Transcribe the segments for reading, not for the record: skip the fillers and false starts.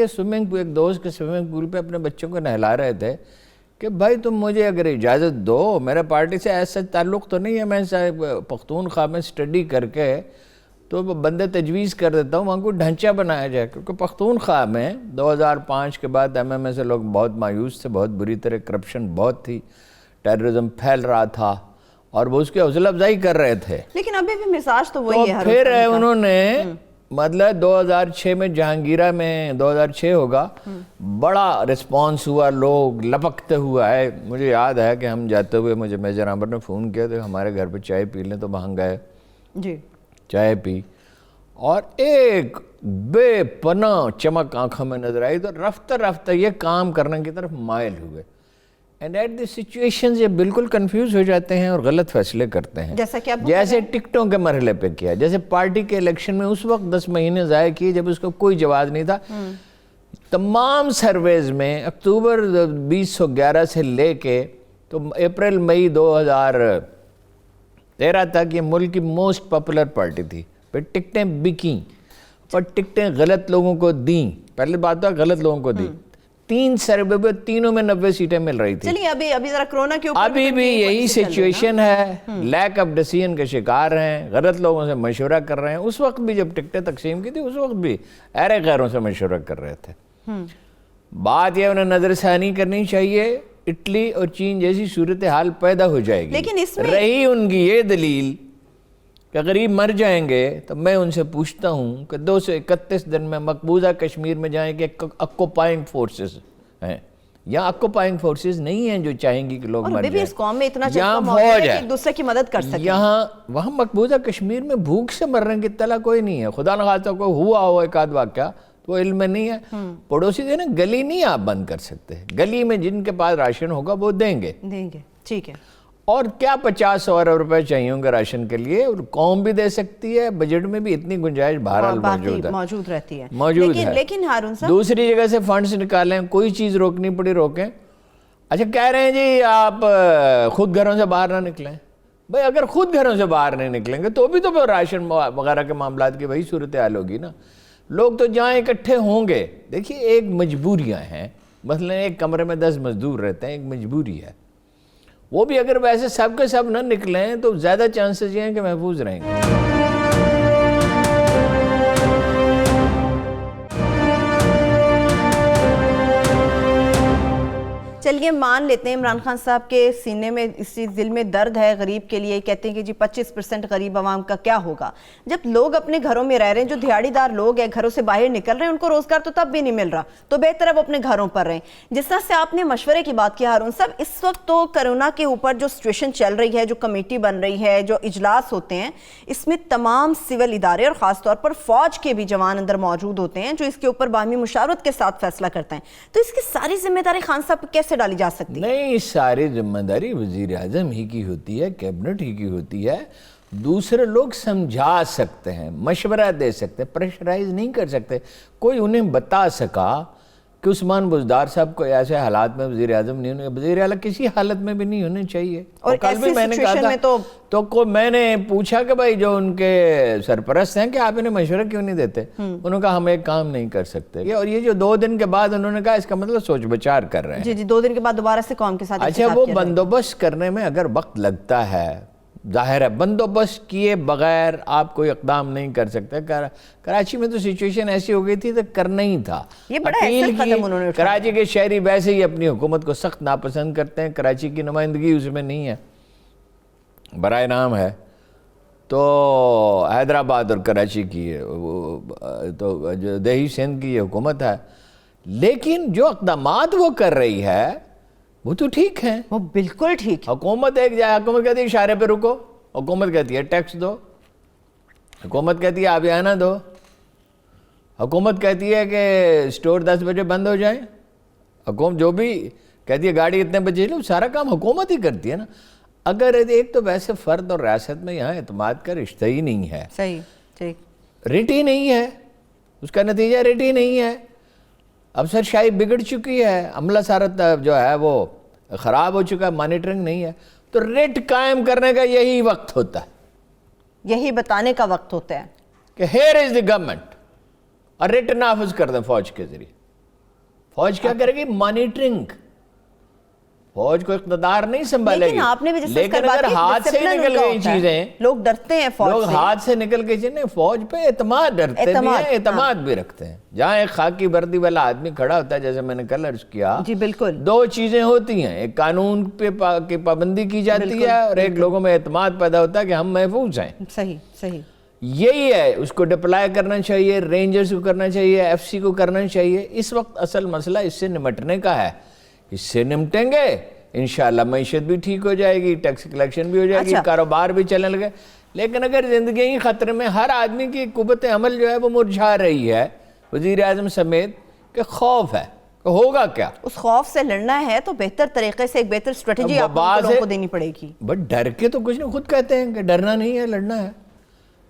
یہ swimming pool, ایک دوست کے سوئمنگ پول پہ اپنے بچوں کو نہلا رہے تھے کہ بھائی تم مجھے اگر اجازت دو، میرا پارٹی سے ایسا تعلق تو نہیں ہے، میں پختونخوا میں اسٹڈی کر کے تو بندے تجویز کر دیتا ہوں وہاں کو ڈھانچہ بنایا جائے، کیونکہ پختونخوا میں 2005 کے بعد ایم سے لوگ بہت مایوس تھے، بہت بری طرح کرپشن بہت تھی، ٹیررزم پھیل رہا تھا اور وہ اس کی حوصلہ افزائی کر رہے تھے. لیکن ابھی بھی مزاج تو وہی ہے. پھر انہوں نے مطلب 2006 میں جہانگیرہ میں 2006 ہوگا، بڑا رسپانس ہوا، لوگ لپکتے ہوا ہے. مجھے یاد ہے کہ ہم جاتے ہوئے مجھے میجر عامر نے فون کیا تو ہمارے گھر پہ چائے پی لیں، تو وہاں گئے، جی چائے پی اور ایک بے پناہ چمک آنکھوں میں نظر آئی، تو رفتہ رفتہ یہ کام کرنے کی طرف مائل ہوئے. اینڈ ایٹ دی سچویشنز یہ بالکل کنفیوز ہو جاتے ہیں اور غلط فیصلے کرتے ہیں، جیسے ٹکٹوں کے مرحلے پہ کیا، جیسے پارٹی کے الیکشن میں اس وقت 10 مہینے ضائع کیے جب اس کو کوئی جواز نہیں تھا. تمام سرویز میں اکتوبر 2011 سے لے کے تو اپریل مئی 2013 تک یہ ملک کی موسٹ پاپولر پارٹی تھی. پھر ٹکٹیں بکیں اور ٹکٹیں غلط لوگوں کو دیں. پہلے بات تو غلط لوگوں کو دیں. 3 سروے پہ تینوں میں 90 سیٹیں مل رہی تھی. چلیے ابھی ذرا کرونا کے اوپر ابھی بھی یہی سچویشن ہے، لیک آف ڈیسیژن کے شکار ہیں، غلط لوگوں سے مشورہ کر رہے ہیں. اس وقت بھی جب ٹکٹیں تقسیم کی تھی اس وقت بھی ایرے غیروں سے مشورہ کر رہے تھے. بات یہ انہیں نظر ثانی کرنی چاہیے. اٹلی اور چین جیسی صورتحال پیدا ہو جائے گی. لیکن اس میں رہی ان کی یہ دلیل کہ غریب مر جائیں گے، تو میں ان سے پوچھتا ہوں کہ 231 دن میں مقبوضہ کشمیر میں جائیں کہ اکوپائنگ فورسز ہیں، یا اکوپائنگ فورسز نہیں ہیں جو چاہیں گی کہ لوگ مر جائیں. اس قوم میں اتنا یہاں فوج ہے، ایک دوسرے کی مدد کر سکیں. وہاں مقبوضہ کشمیر میں بھوک سے مرنے کی اطلاع کوئی نہیں ہے. خدا نخواستہ کوئی ہوا ہو ایک آدھ واقعہ تو وہ علم میں نہیں ہے. پڑوسی دینا گلی نہیں آپ بند کر سکتے. گلی میں جن کے پاس راشن ہوگا وہ دیں گے. ٹھیک ہے. اور کیا 50 ارب روپے چاہیے ہوں گے راشن کے لیے، اور قوم بھی دے سکتی ہے. بجٹ میں بھی اتنی گنجائش بہرحال موجود رہتی ہے. موجود ہے. لیکن ہارون صاحب دوسری جگہ سے فنڈز نکالیں، کوئی چیز روکنی پڑی روکیں. اچھا کہہ رہے ہیں جی آپ خود گھروں سے باہر نہ نکلیں. بھائی اگر خود گھروں سے باہر نہیں نکلیں گے تو بھی تو راشن وغیرہ کے معاملات کی وہی صورتحال ہوگی نا. لوگ تو جہاں اکٹھے ہوں گے، دیکھیے ایک مجبوریاں ہیں. مثلا ایک کمرے میں 10 مزدور رہتے ہیں، ایک مجبوری ہے. وہ بھی اگر ویسے سب کے سب نہ نکلیں تو زیادہ چانسز یہ ہیں کہ محفوظ رہیں گے. چلیے مان لیتے ہیں عمران خان صاحب کے سینے میں اس دل میں درد ہے غریب کے لیے. کہتے ہیں کہ جی 25% غریب عوام کا کیا ہوگا جب لوگ اپنے گھروں میں رہ رہے ہیں. جو دیہڑی دار لوگ ہیں گھروں سے باہر نکل رہے ہیں، ان کو روزگار تو تب بھی نہیں مل رہا، تو بہتر ہے وہ اپنے گھروں پر رہیں. جس طرح سے آپ نے مشورے کی بات کی ہارون صاحب، اس وقت تو کرونا کے اوپر جو سچویشن چل رہی ہے، جو کمیٹی بن رہی ہے، جو اجلاس ہوتے ہیں، اس میں تمام سول ادارے اور خاص طور پر فوج کے بھی جوان اندر موجود ہوتے ہیں جو اس کے اوپر باہمی مشاورت کے ساتھ فیصلہ کرتے ہیں. تو اس کی ساری ذمہ داری خان صاحب کو کیسے ڈالی جا سکتی ہے؟ نہیں، ساری ذمہ داری وزیر اعظم ہی کی ہوتی ہے، کیبنٹ ہی کی ہوتی ہے. دوسرے لوگ سمجھا سکتے ہیں، مشورہ دے سکتے ہیں، پریشرائز نہیں کر سکتے. کوئی انہیں بتا سکا کہ عثمان بزدار صاحب کو ایسے حالات میں وزیر اعظم نہیں ہونے، وزیر اعلیٰ کسی حالت میں بھی نہیں ہونے چاہیے. اور کل بھی میں نے کہا تھا تو میں نے پوچھا کہ بھائی جو ان کے سرپرست ہیں کہ آپ انہیں مشورہ کیوں نہیں دیتے. انہوں نے کہا ہم ایک کام نہیں کر سکتے. اور یہ جو 2 دن کے بعد انہوں نے کہا اس کا مطلب سوچ بچار کر رہے ہیں. جی 2 دن کے بعد دوبارہ سے قوم کے ساتھ. اچھا وہ بندوبست کرنے میں اگر وقت لگتا ہے، ظاہر ہے بندوبست کیے بغیر آپ کوئی اقدام نہیں کر سکتے. کراچی میں تو سچویشن ایسی ہو گئی تھی تو کرنا ہی تھا. کراچی کے شہری ویسے ہی اپنی حکومت کو سخت ناپسند کرتے ہیں. کراچی کی نمائندگی اس میں نہیں ہے، برائے نام ہے. تو حیدرآباد اور کراچی کی تو جو دیہی سندھ کی یہ حکومت ہے. لیکن جو اقدامات وہ کر رہی ہے وہ تو ٹھیک ہیں، وہ بالکل ٹھیک. حکومت حکومت کہتی ہے اشارے پہ رکو، حکومت کہتی ہے ٹیکس دو، حکومت کہتی ہے آبیانہ دو، حکومت کہتی ہے کہ اسٹور 10 بجے بند ہو جائیں، حکومت جو بھی کہتی ہے گاڑی اتنے بجے لو، سارا کام حکومت ہی کرتی ہے نا. اگر ایک تو ویسے فرد اور ریاست میں یہاں اعتماد کا رشتہ ہی نہیں ہے، صحیح ٹھیک ریٹ ہی نہیں ہے، اس کا نتیجہ ریٹ ہی نہیں ہے. افسر شاہی بگڑ چکی ہے، عملہ سارا جو ہے وہ خراب ہو چکا ہے، مانیٹرنگ نہیں ہے. تو ریٹ قائم کرنے کا یہی وقت ہوتا ہے، یہی بتانے کا وقت ہوتا ہے کہ ہیئر از دی گورنمنٹ، اور ریٹ نافذ کر دیں فوج کے ذریعے. فوج کیا کرے گی؟ مانیٹرنگ. فوج کو اقتدار نہیں سنبھالے گی. لیکن آپ نے بھی جس لیکن اگر ہاتھ سے نکل گئی چیزیں, لوگ ڈرتے ہیں فوج سے, لوگ ہاتھ سے نکل گئی چیزیں, فوج پہ اعتماد ڈرتے بھی ہیں, اعتماد بھی رکھتے ہیں. جہاں ایک خاکی وردی والا آدمی کھڑا ہوتا ہے, جیسے میں نے کل عرض کیا, جی بالکل, دو چیزیں ہوتی ہیں, ایک قانون پہ کی پابندی کی جاتی ہے, اور ایک لوگوں میں اعتماد پیدا ہوتا ہے کہ ہم محفوظ ہیں. صحیح صحیح, یہی ہے. اس کو ڈپلائی کرنا چاہیے, رینجرز کو کرنا چاہیے, ایف سی کو کرنا چاہیے. اس وقت اصل مسئلہ اس سے نمٹنے کا ہے. اس سے نمٹیں گے انشاءاللہ معیشت بھی ٹھیک ہو جائے گی, ٹیکس کلیکشن بھی ہو جائے گی, کاروبار بھی چلنے لگے. لیکن اگر زندگی ہی خطرے میں, ہر آدمی کی قوت عمل جو ہے وہ مرجھا رہی ہے, وزیر اعظم سمیت, کہ خوف ہے کہ ہوگا کیا. اس خوف سے لڑنا ہے تو بہتر طریقے سے ایک بہتر اسٹریٹجی آپ لوگوں کو دینی پڑے گی. بٹ ڈر کے تو کچھ نہیں, خود کہتے ہیں کہ ڈرنا نہیں ہے, لڑنا ہے.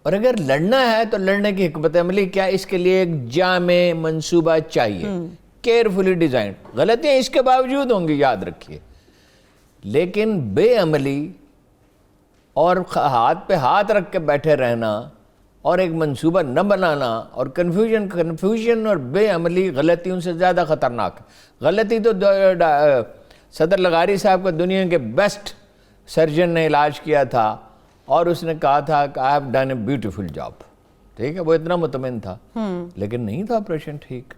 اور اگر لڑنا ہے تو لڑنے کی حکمت عملی کیا؟ اس کے لیے ایک جامع منصوبہ چاہیے, کیئرفلی ڈیزائن. غلطیاں اس کے باوجود ہوں گی, یاد رکھیے, لیکن بے عملی اور ہاتھ پہ ہاتھ رکھ کے بیٹھے رہنا اور ایک منصوبہ نہ بنانا, اور کنفیوژن اور بے عملی غلطیوں سے زیادہ خطرناک. غلطی تو صدر لغاری صاحب کا دنیا کے بیسٹ سرجن نے علاج کیا تھا, اور اس نے کہا تھا کہ I have done a beautiful job. ٹھیک ہے, وہ اتنا مطمئن تھا, لیکن نہیں تھا آپریشن ٹھیک.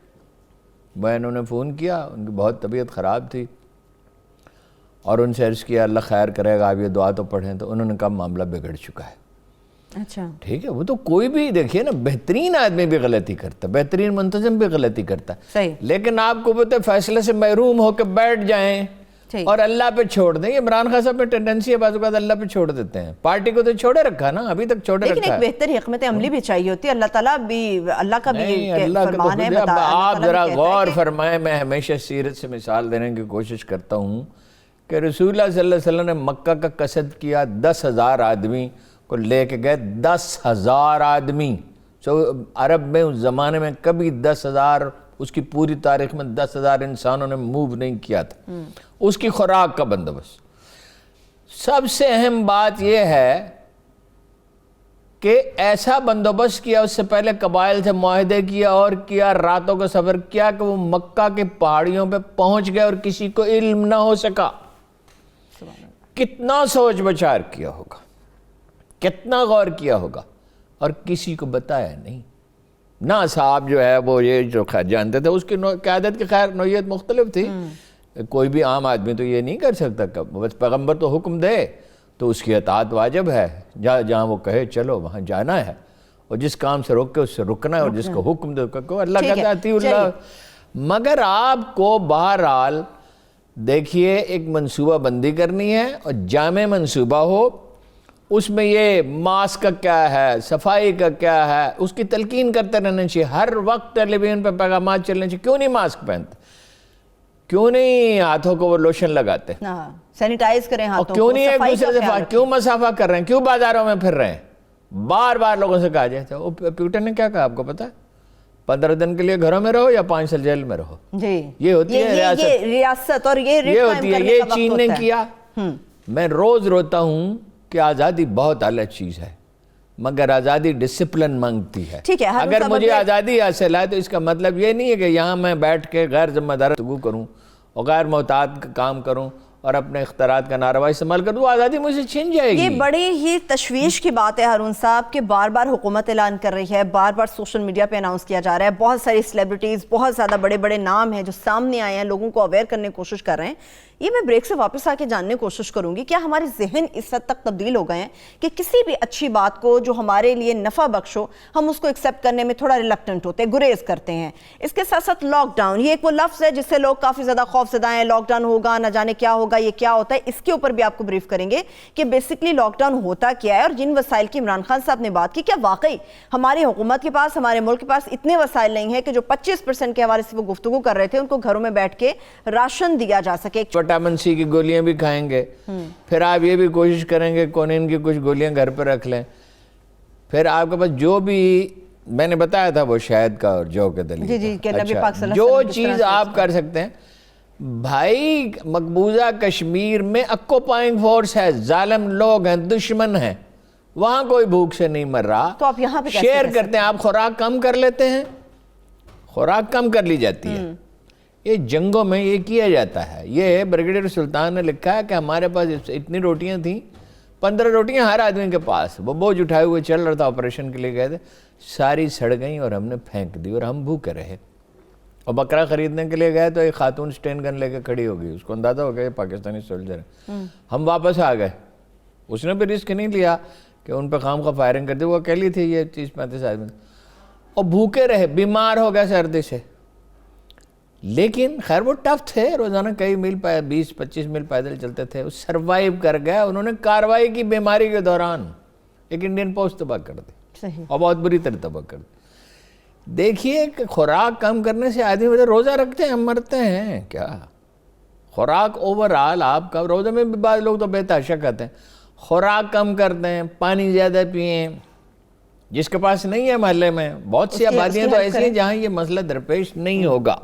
میں انہوں نے فون کیا, ان کی بہت طبیعت خراب تھی, اور ان سے عرض کیا اللہ خیر کرے گا, آپ یہ دعا تو پڑھیں. تو انہوں نے کہا معاملہ بگڑ چکا ہے. اچھا ٹھیک ہے, وہ تو کوئی بھی دیکھیے نا, بہترین آدمی بھی غلطی کرتا ہے, بہترین منتظم بھی غلطی کرتا ہے, صحیح, لیکن آپ کو پتہ فیصلے سے محروم ہو کے بیٹھ جائیں اور اللہ پہ چھوڑ دیں. یہ عمران خان صاحب میں ٹینڈنسی ہے بعض اوقات اللہ پہ چھوڑ دیتے ہیں. پارٹی کو تو چھوڑے رکھا نا, ابھی تک چھوڑے رکھا ہے, لیکن ایک بہتر حکمت عملی بھی چاہیے ہوتی ہے. اللہ تعالیٰ بھی, اللہ کا بھی فرمان ہے. آپ ذرا غور فرمائیں, میں ہمیشہ سیرت سے مثال دینے کی کوشش کرتا ہوں کہ رسول اللہ صلی اللہ علیہ وسلم نے مکہ کا قصد کیا, 10,000 آدمی کو لے کے گئے. 10,000 آدمی, عرب میں اس زمانے میں کبھی 10,000, اس کی پوری تاریخ میں 10,000 انسانوں نے موو نہیں کیا تھا. اس کی خوراک کا بندوبست. سب سے اہم بات یہ ہے کہ ایسا بندوبست کیا, اس سے پہلے قبائل سے معاہدے کیا اور کیا, راتوں کا سفر کیا کہ وہ مکہ کے پہاڑیوں پہ پہنچ گئے اور کسی کو علم نہ ہو سکا. کتنا سوچ بچار کیا ہوگا, کتنا غور کیا ہوگا, اور کسی کو بتایا نہیں. نہ صاحب جو ہے وہ یہ جو جانتے تھے, اس کی قیادت کی خیر نوعیت مختلف تھی. کوئی بھی عام آدمی تو یہ نہیں کر سکتا, بس پیغمبر تو حکم دے تو اس کی اطاعت واجب ہے, جہاں وہ کہے چلو وہاں جانا ہے, اور جس کام سے روک کے اس سے رکنا ہے, اور جس کو حکم دے کہ اللہ کہتا ہے اللہ. مگر آپ کو بہرحال دیکھیے ایک منصوبہ بندی کرنی ہے, اور جامع منصوبہ ہو. اس میں یہ ماسک کا کیا ہے, صفائی کا کیا ہے, اس کی تلقین کرتے رہنا چاہیے. ہر وقت ٹیلی ویژن پہ پیغامات چلنے چاہیے. کیوں نہیں ماسک پہنتے, کیوں نہیں ہاتھوں کو وہ لوشن لگاتے, سینیٹائز کریں ہاتھوں کو, کیوں نہیں ایک دوسرے سے کیوں مسافہ کر رہے ہیں, کیوں بازاروں میں پھر رہے ہیں. بار بار لوگوں سے کہا جاتا ہے. وہ پیوٹن نے کیا کہا آپ کو پتا ہے, 15 دن کے لیے گھروں میں رہو یا 5 سال جیل میں رہو. جی یہ ہوتی ہے ریاست, اور یہ ہوتی ہے. یہ چین نے کیا. میں روز روتا ہوں کہ آزادی بہت اعلیٰ چیز ہے, مگر آزادی ڈسپلن مانگتی ہے. اگر مجھے آزادی حاصل ہے تو اس کا مطلب یہ نہیں ہے کہ یہاں میں بیٹھ کے غیر ذمہ دار گفتگو کروں اور غیر محتاط کام کروں اور اپنے اختیارات کا ناروا استعمال کر دوں. آزادی مجھ سے چھن جائے گی. یہ بڑی ہی تشویش کی بات ہے ہارون صاحب کہ بار بار حکومت اعلان کر رہی ہے, بار بار سوشل میڈیا پہ اناؤنس کیا جا رہا ہے, بہت ساری سیلیبریٹیز, بہت زیادہ بڑے بڑے نام ہیں جو سامنے آئے ہیں, لوگوں کو اویئر کرنے کی کوشش کر رہے ہیں. یہ میں بریک سے واپس آ کے جاننے کی کوشش کروں گی, کیا ہمارے ذہن اس حد تک تبدیل ہو گئے ہیں کہ کسی بھی اچھی بات کو جو ہمارے لیے نفع بخش ہو, ہم اس کو ایکسیپٹ کرنے میں تھوڑا ریلکٹنٹ ہوتے ہیں, گریز کرتے ہیں. اس کے ساتھ ساتھ لاک ڈاؤن, یہ ایک وہ لفظ ہے جس سے لوگ کافی زیادہ خوف زدہ ہیں. لاک ڈاؤن ہوگا, نہ جانے کیا ہوگا, یہ کیا ہوتا ہے, اس کے اوپر بھی آپ کو بریف کریں گے کہ بیسکلی لاک ڈاؤن ہوتا کیا ہے, اور جن وسائل کی عمران خان صاحب نے بات کی, کیا واقعی ہماری حکومت کے پاس, ہمارے ملک کے پاس اتنے وسائل نہیں ہیں کہ جو 25% کے حوالے سے وہ گفتگو کر رہے تھے ان کو گھروں میں بیٹھ کے راشن دیا جا سکے. وٹامن سی کی گولیاں بھی کھائیں گے, پھر آپ یہ بھی کوشش کریں گے کونین کی کچھ گولیاں گھر پہ رکھ لیں, پھر آپ کے پاس جو بھی میں نے بتایا تھا وہ شہد کا اور جو کے دلیل, جو چیز آپ کر سکتے ہیں. بھائی مقبوضہ کشمیر میں اکوپائنگ فورس ہے, ظالم لوگ ہیں, دشمن ہیں, وہاں کوئی بھوک سے نہیں مر رہا. تو آپ یہاں پہ شیئر کرتے ہیں, آپ خوراک کم کر لیتے ہیں, خوراک کم کر لی جاتی ہے, یہ جنگوں میں یہ کیا جاتا ہے. یہ بریگیڈیئر سلطان نے لکھا ہے کہ ہمارے پاس اتنی روٹیاں تھیں, 15 روٹیاں ہر آدمی کے پاس, وہ بوجھ اٹھائے ہوئے چل رہا تھا, آپریشن کے لیے گئے تھے, ساری سڑ گئیں اور ہم نے پھینک دی اور ہم بھوکے رہے. اور بکرا خریدنے کے لیے گئے تو ایک خاتون سٹین گن لے کے کھڑی ہو گئی, اس کو اندازہ ہو گیا یہ پاکستانی سولجر ہے. ہم واپس آ گئے, اس نے بھی رسک نہیں لیا کہ ان پہ خام خواہ فائرنگ کر دی, وہ اکیلی تھی, یہ 30-35 آدمی, اور بھوکے رہے, بیمار ہو گئے سردی سے. لیکن خیر وہ ٹف تھے, روزانہ کئی میل 20-25 میل پیدل چلتے تھے, وہ سروائیو کر گئے. انہوں نے کارروائی کی بیماری کے دوران, ایک انڈین پوسٹ تباہ کر دی اور بہت بری طرح تباہ کر دی. دیکھیے کہ خوراک کم کرنے سے آدمی روزہ رکھتے ہیں ہم مرتے ہیں کیا؟ خوراک اوورآل آپ کا, روزے میں بھی بعض لوگ تو بے تحاشا کھاتے ہیں, خوراک کم کرتے ہیں, پانی زیادہ پئیں. جس کے پاس نہیں ہے محلے میں, بہت سی آبادیاں تو ایسی ہیں جہاں یہ مسئلہ درپیش نہیں ہوگا.